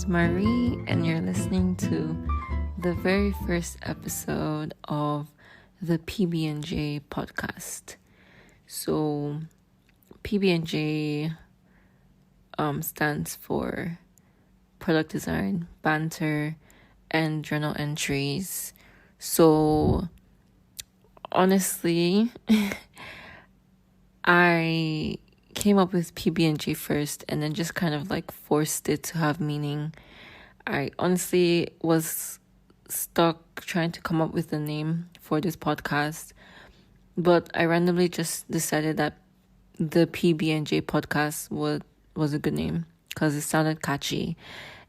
is Marie, and you're listening to the very first episode of the PB&J podcast. So, PB&J stands for product design, banter, and journal entries. So, honestly, I came up with PB&J first and then just kind of like forced it to have meaning. I honestly was stuck trying to come up with a name for this podcast, but I randomly just decided that the PB&J podcast was a good name because it sounded catchy,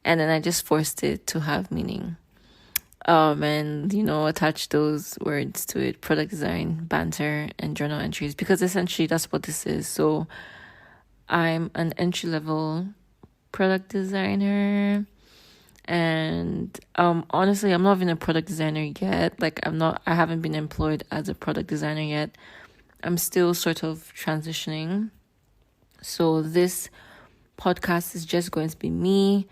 and then I just forced it to have meaning. And attach those words to it: product design, banter, and journal entries, because essentially that's what this is. So I'm an entry-level product designer, and honestly, I'm not even a product designer yet. I haven't been employed as a product designer yet. I'm still sort of transitioning. So this podcast is just going to be me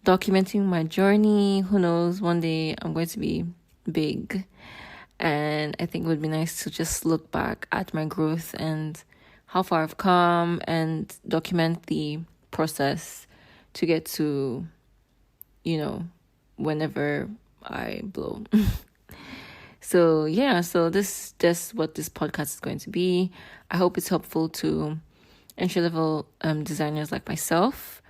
documenting my journey. Who knows, one day I'm going to be big, and I think it would be nice to just look back at my growth and how far I've come and document the process to get to, whenever I blow. So this is just what this podcast is going to be. I hope it's helpful to entry-level designers like myself,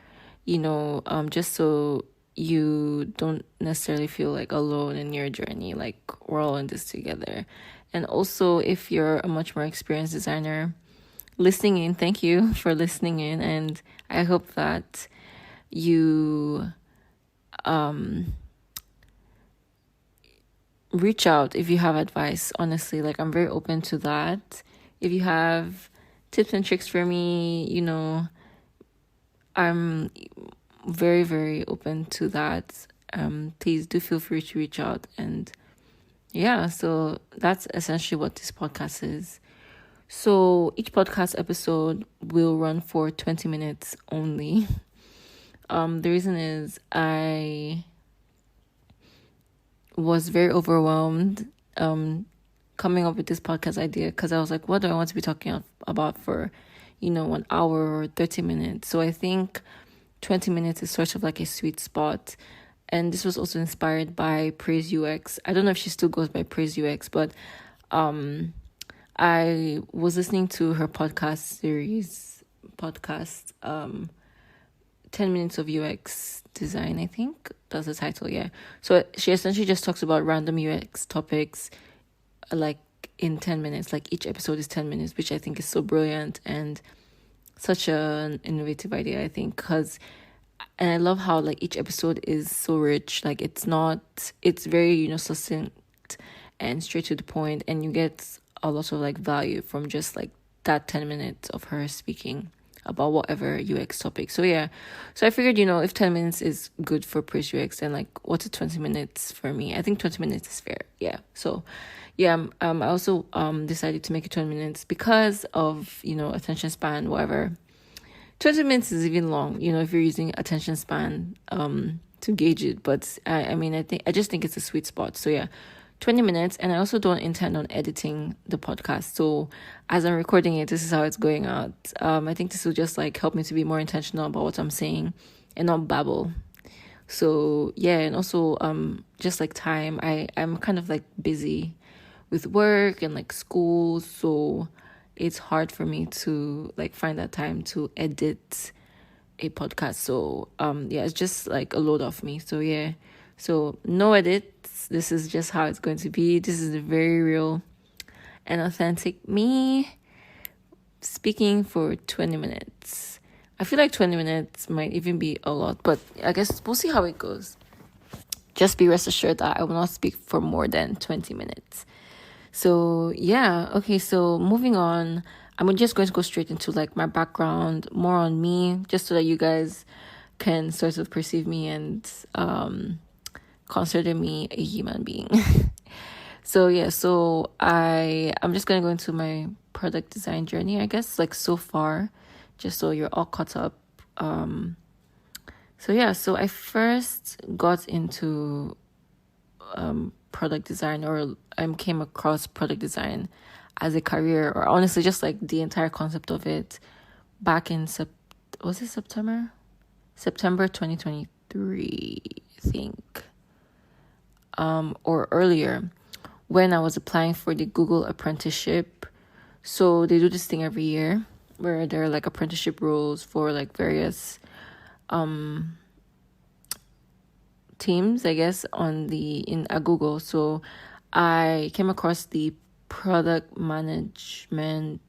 just so you don't necessarily feel like alone in your journey. Like, we're all in this together. And also, if you're a much more experienced designer listening in, thank you for listening in, and I hope that you reach out if you have advice. Honestly, I'm very open to that. If you have tips and tricks for me, I'm very, very open to that. Please do feel free to reach out. And so that's essentially what this podcast is. So each podcast episode will run for 20 minutes only. The reason is I was very overwhelmed coming up with this podcast idea, because I was like, what do I want to be talking about for 1 hour or 30 minutes? So I think 20 minutes is sort of like a sweet spot. And this was also inspired by Praise UX. I don't know if she still goes by Praise UX, but I was listening to her podcast 10 minutes of UX design, I think that's the title. Yeah. So she essentially just talks about random UX topics, in 10 minutes. Each episode is 10 minutes, which I think is so brilliant and such an innovative idea, I think, and I love how each episode is so rich. It's very, succinct and straight to the point, and you get a lot of value from just that 10 minutes of her speaking about whatever UX topic. So I figured, if 10 minutes is good for Praise UX, then what's 20 minutes for me? I think 20 minutes is fair. Yeah. So I also decided to make it 20 minutes because of, attention span, whatever. 20 minutes is even long, if you're using attention span to gauge it. But I just think it's a sweet spot. So 20 minutes. And I also don't intend on editing the podcast. So as I'm recording it, this is how it's going out. I think this will just help me to be more intentional about what I'm saying and not babble. So and also just time, I'm kind of busy with work and school, so it's hard for me to find that time to edit a podcast. So it's just a load off me. So no edits. This is just how it's going to be. This is a very real and authentic me speaking for 20 minutes. I feel 20 minutes might even be a lot, but I guess we'll see how it goes. Just be rest assured that I will not speak for more than 20 minutes. So okay, so moving on, I'm just going to go straight into my background, more on me, just so that you guys can sort of perceive me and consider me a human being. So I'm just going to go into my product design journey, I guess, so far, just so you're all caught up. So yeah, so I first got into product design, or came across product design as a career, or honestly just like the entire concept of it back in was it September 2023, I think, or earlier, when I was applying for the Google apprenticeship. So they do this thing every year where there are like apprenticeship roles for like various teams, I guess, at Google. So I came across the product management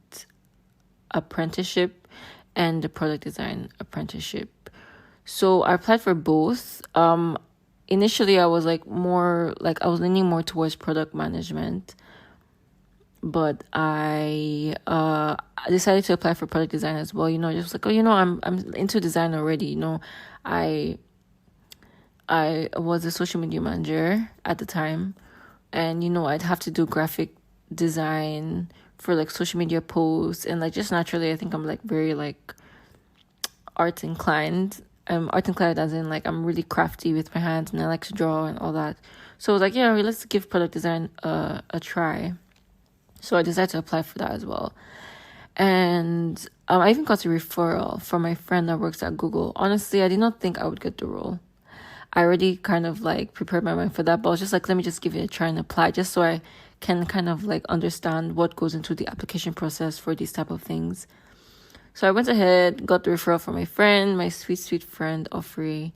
apprenticeship and the product design apprenticeship. So I applied for both. Initially I was like I was leaning more towards product management, but I decided to apply for product design as well. Just like, I'm into design already. I was a social media manager at the time, and I'd have to do graphic design for like social media posts, and like just naturally I think I'm like very like art inclined. Art inclined as in like I'm really crafty with my hands and I like to draw and all that. So I was like, yeah, let's give product design a try. So I decided to apply for that as well. And I even got a referral from my friend that works at Google. Honestly, I did not think I would get the role. I already kind of like prepared my mind for that, but I was just like, let me just give it a try and apply, just so I can kind of like understand what goes into the application process for these type of things. So I went ahead, got the referral from my friend, my sweet, sweet friend, Offrey.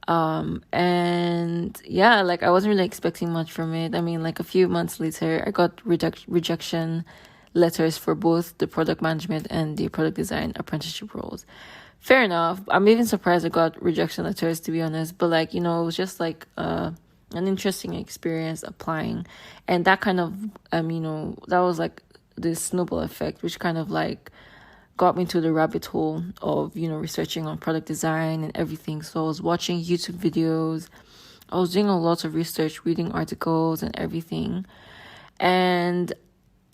And yeah, like I wasn't really expecting much from it. I mean, like a few months later, I got rejection letters for both the product management and the product design apprenticeship roles. Fair enough. I'm even surprised I got rejection letters, to be honest. But like, it was just like an interesting experience applying. And that kind of, that was like this snowball effect, which kind of like got me to the rabbit hole of, researching on product design and everything. So I was watching YouTube videos. I was doing a lot of research, reading articles and everything. And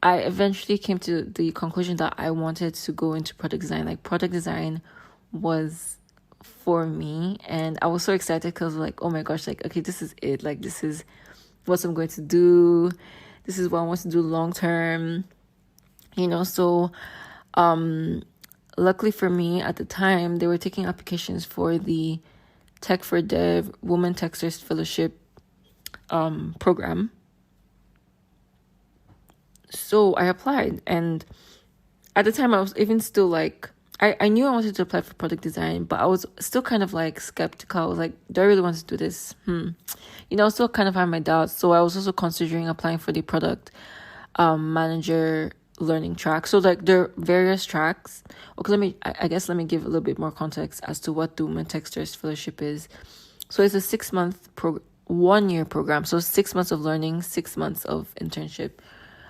I eventually came to the conclusion that I wanted to go into product design. Like product design was for me, and I was so excited because like, oh my gosh, like, okay, this is it. Like, this is what I'm going to do. This is what I want to do long term, so luckily for me at the time, they were taking applications for the Tech for Dev Women Techsters Fellowship program. So I applied, and at the time I was even still like, I knew I wanted to apply for product design, but I was still kind of like skeptical. I was like, do I really want to do this? Still kind of had my doubts. So I was also considering applying for the product manager learning track. So like there are various tracks. Okay, let me give a little bit more context as to what the Women Techsters Fellowship is. So it's a 6-month 1-year program. So 6 months of learning, 6 months of internship.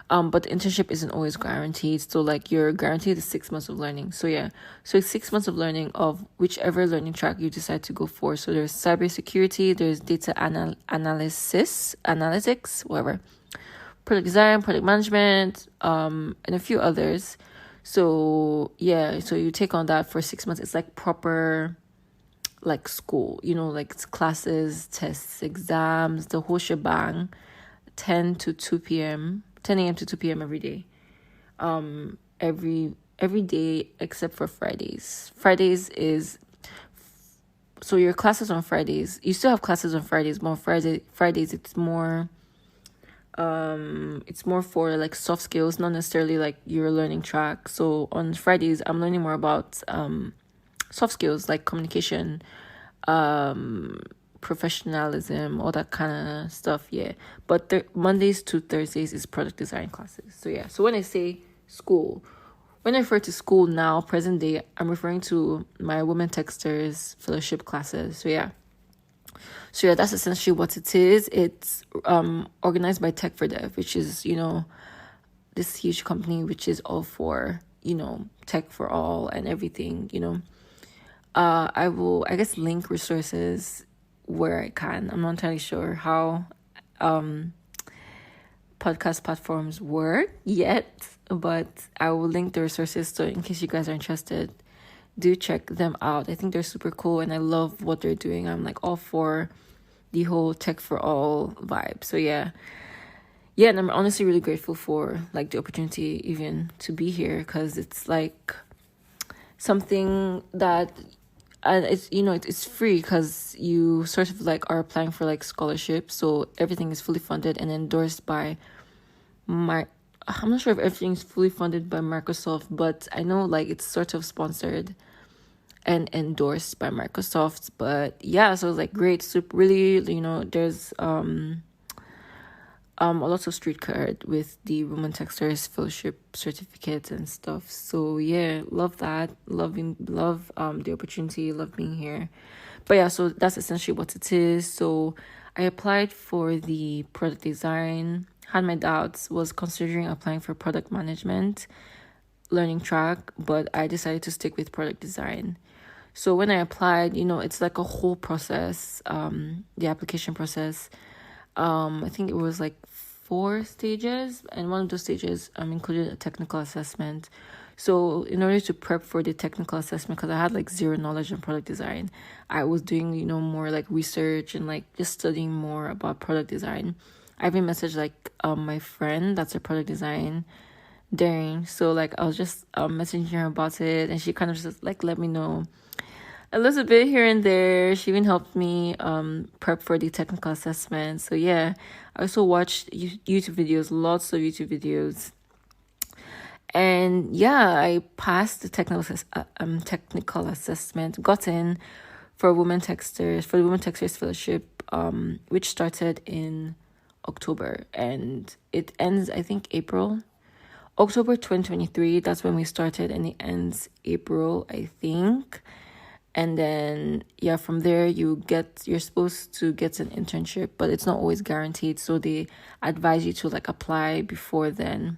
But the internship isn't always guaranteed. So like you're guaranteed the 6 months of learning. So yeah. So it's 6 months of learning of whichever learning track you decide to go for. So there's cybersecurity, there's data analytics, whatever. Product design, product management, and a few others. So yeah, so you take on that for 6 months. It's like proper like school, like it's classes, tests, exams, the whole shebang, 10 to 2 p.m. 10 a.m. to 2 p.m. every day. Every day except for Fridays. So your classes on Fridays, you still have classes on Fridays, but on Fridays it's more for like soft skills, not necessarily like your learning track. So on Fridays I'm learning more about soft skills like communication, professionalism, all that kind of stuff. Yeah, but Mondays to Thursdays is product design classes. So yeah, so when I say school, when I refer to school now, present day, I'm referring to my Women Techsters Fellowship classes. So yeah, that's essentially what it is. It's organized by Tech for Dev, which is this huge company which is all for tech for all and everything. I will, I guess, link resources where I can. I'm not entirely sure how podcast platforms work yet, but I will link the resources so in case you guys are interested, do check them out. I think they're super cool and I love what they're doing. I'm like all for the whole tech for all vibe. So yeah, and I'm honestly really grateful for like the opportunity even to be here, because it's like something that, and it's, you know, it's free because you sort of like are applying for like scholarships, so everything is fully funded and endorsed by my, I'm not sure if everything's fully funded by Microsoft, but I know like it's sort of sponsored and endorsed by Microsoft. But yeah, so it's like great, super, really, you know, there's a lot of street cred with the Women Texters Fellowship certificates and stuff. So yeah, love that. Love the opportunity, love being here. But yeah, so that's essentially what it is. So I applied for the product design, had my doubts, was considering applying for product management learning track, but I decided to stick with product design. So when I applied, you know, it's like a whole process, the application process. I think it was like 4 stages, and one of those stages included a technical assessment. So in order to prep for the technical assessment, because I had like zero knowledge in product design, I was doing, you know, more like research and like just studying more about product design. I even messaged like my friend that's a product design Darren. So like I was just messaging her about it, and she kind of just like let me know a little bit here and there. She even helped me prep for the technical assessment. So yeah, I also watched YouTube videos, lots of YouTube videos. And yeah, I passed the technical assessment, got in for the Women Texters Fellowship, which started in October, and it ends, I think, October 2023. That's when we started, and it ends April, I think. And then yeah, from there you're supposed to get an internship, but it's not always guaranteed, so they advise you to like apply before then.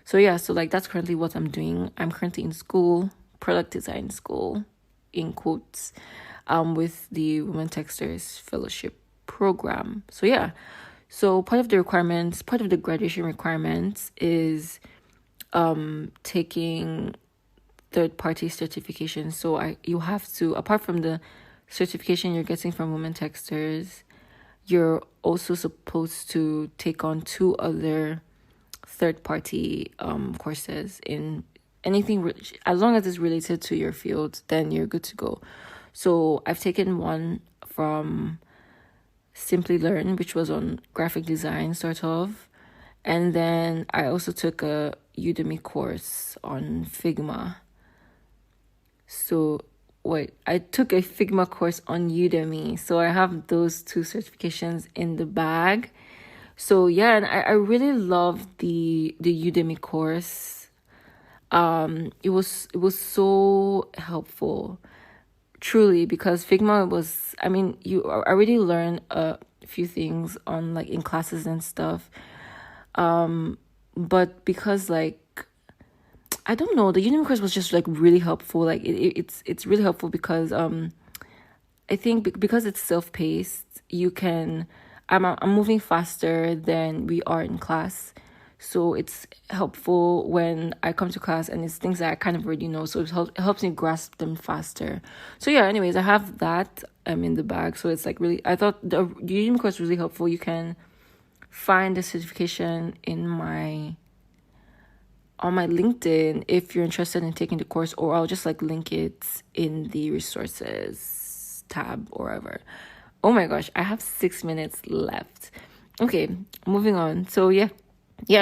So yeah, so like that's currently what I'm doing. I'm currently in school, product design school, in quotes, with the Women Texters Fellowship program. So yeah, so part of the graduation requirements is taking third-party certification. So you have to, apart from the certification you're getting from Women Texters, you're also supposed to take on 2 other third-party courses in anything, as long as it's related to your field, then you're good to go. So I've taken one from Simply Learn, which was on graphic design, sort of. And then I also took a Udemy course on Figma. So I took a Figma course on Udemy. So I have those 2 certifications in the bag. So yeah, and I really loved the Udemy course. It was so helpful, truly, because Figma was, I mean, you already learn a few things on like in classes and stuff. But because like, I don't know, the Udemy course was just like really helpful. Like it's really helpful because I think because it's self-paced, you can, I'm moving faster than we are in class. So it's helpful when I come to class and it's things that I kind of already know. So it helps me grasp them faster. So yeah, anyways, I have that in the bag. So it's like really, I thought the Udemy course was really helpful. You can find the certification on my LinkedIn if you're interested in taking the course, or I'll just like link it in the resources tab or wherever. Oh my gosh, I have 6 minutes left. Okay, moving on. So yeah,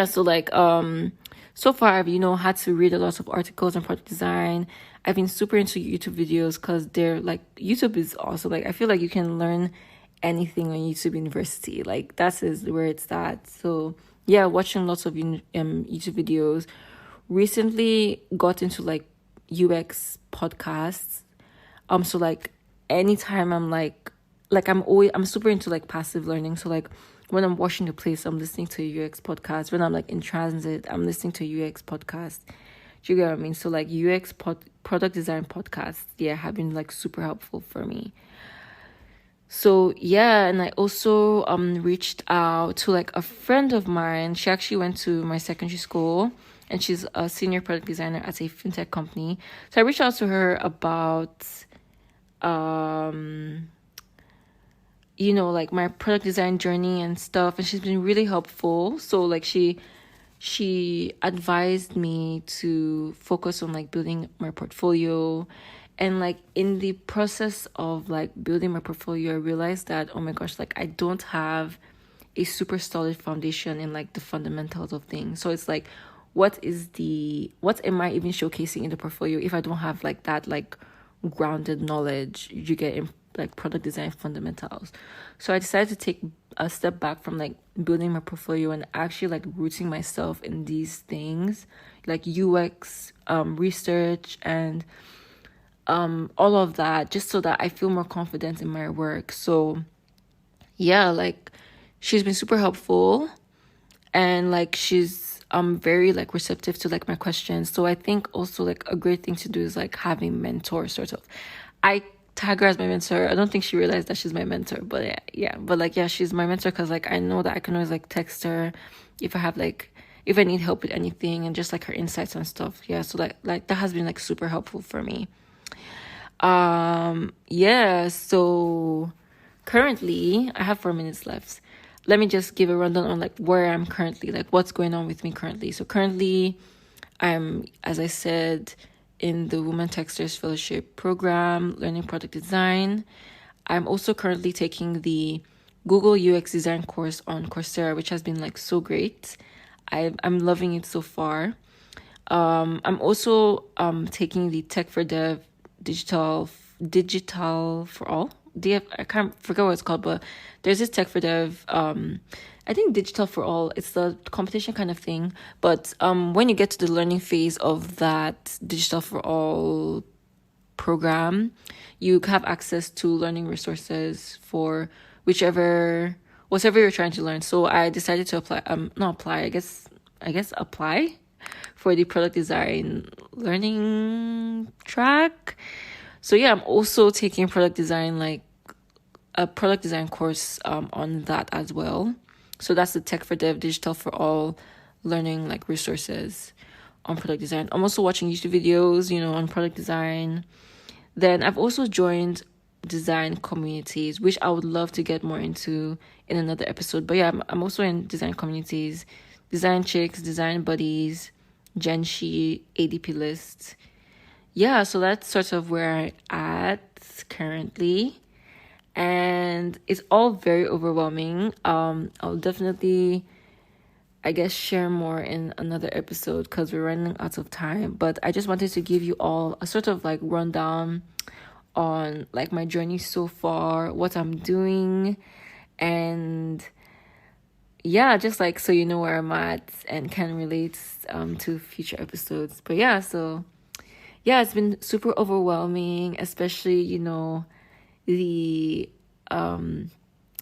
so like so far I've, you know, had to read a lot of articles on product design. I've been super into YouTube videos because they're like, YouTube is also like, I feel like you can learn anything on YouTube University. Like that is where it's at. So yeah, watching lots of YouTube videos. Recently got into like UX podcasts. So like anytime I'm I'm super into like passive learning. So like when I'm washing the place, I'm listening to a UX podcast. When I'm like in transit, I'm listening to a UX podcast. Do you get what I mean? So like product design podcasts, yeah, have been like super helpful for me. So yeah, and I also reached out to like a friend of mine. She actually went to my secondary school. and she's a senior product designer at a fintech company. So I reached out to her about, like my product design journey and stuff, and she's been really helpful. So like she advised me to focus on like building my portfolio, and like in the process of like building my portfolio, I realized that, oh my gosh, like I don't have a super solid foundation in like the fundamentals of things. So it's like, what am I even showcasing in the portfolio if I don't have like that like grounded knowledge you get in like product design fundamentals? So I decided to take a step back from like building my portfolio and actually like rooting myself in these things like UX research and all of that, just so that I feel more confident in my work. So yeah, like she's been super helpful, and like she's very like receptive to like my questions. So I think also like a great thing to do is like having mentors, sort of. I tag her as my mentor. I don't think she realized that she's my mentor, but yeah, she's my mentor because like I know that I can always like text her if I need help with anything, and just like her insights and stuff. Yeah, so like that has been like super helpful for me. So currently I have 4 minutes left. Let me just give a rundown on like where I'm currently, like what's going on with me currently. So currently I'm, as I said, in the Women Texters Fellowship program, learning product design. I'm also currently taking the Google UX design course on Coursera, which has been like so great. I'm loving it so far. I'm also taking the Tech for Dev digital for all. I can't forget what it's called, but there's this Tech for Dev. I think digital for all. It's the competition kind of thing. But when you get to the learning phase of that digital for all program, you have access to learning resources for whatever you're trying to learn. So I decided to apply for the product design learning track. So yeah, I'm also taking product design, like a product design course on that as well. So that's the Tech for Dev digital for all learning like resources on product design. I'm also watching YouTube videos, on product design. Then I've also joined design communities, which I would love to get more into in another episode. But yeah, I'm also in design communities, Design Chicks, Design Buddies, Genshi, ADP List. Yeah, so that's sort of where I'm at currently. And it's all very overwhelming. I'll definitely, I guess, share more in another episode because we're running out of time. But I just wanted to give you all a sort of like rundown on like my journey so far, what I'm doing, and yeah, just like so you know where I'm at and can relate to future episodes. But yeah, so yeah, it's been super overwhelming, especially the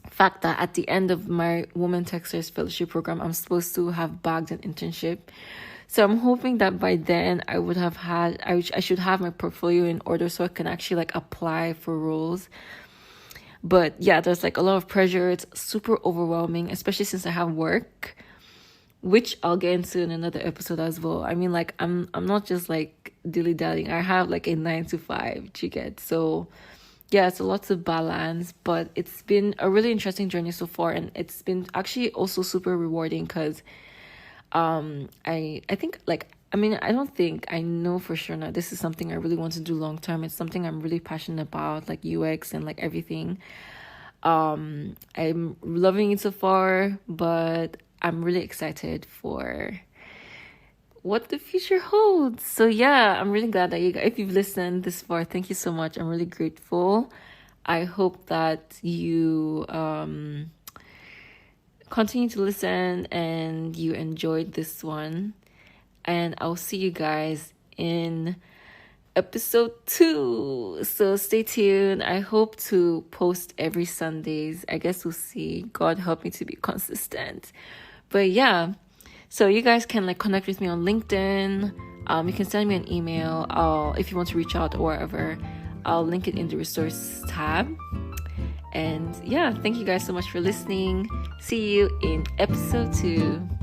fact that at the end of my Women Texters Fellowship program, I'm supposed to have bagged an internship. So I'm hoping that by then I should have my portfolio in order so I can actually like apply for roles. But yeah, there's like a lot of pressure. It's super overwhelming, especially since I have work, which I'll get into in another episode as well. I mean, like I'm not just like dilly-dallying. I have like a 9 to 5 get. So yeah, it's a lot to balance, but it's been a really interesting journey so far, and it's been actually also super rewarding because I think like, I don't think, I know for sure now this is something I really want to do long term. It's something I'm really passionate about, like UX and like everything. I'm loving it so far, but I'm really excited for what the future holds. So yeah, I'm really glad that if you've listened this far, thank you so much. I'm really grateful. I hope that you continue to listen and you enjoyed this one. And I'll see you guys in episode 2. So stay tuned. I hope to post every Sundays. I guess we'll see. God help me to be consistent. But yeah, so you guys can like connect with me on LinkedIn. You can send me an email if you want to reach out or wherever. I'll link it in the resource tab. And yeah, thank you guys so much for listening. See you in episode 2.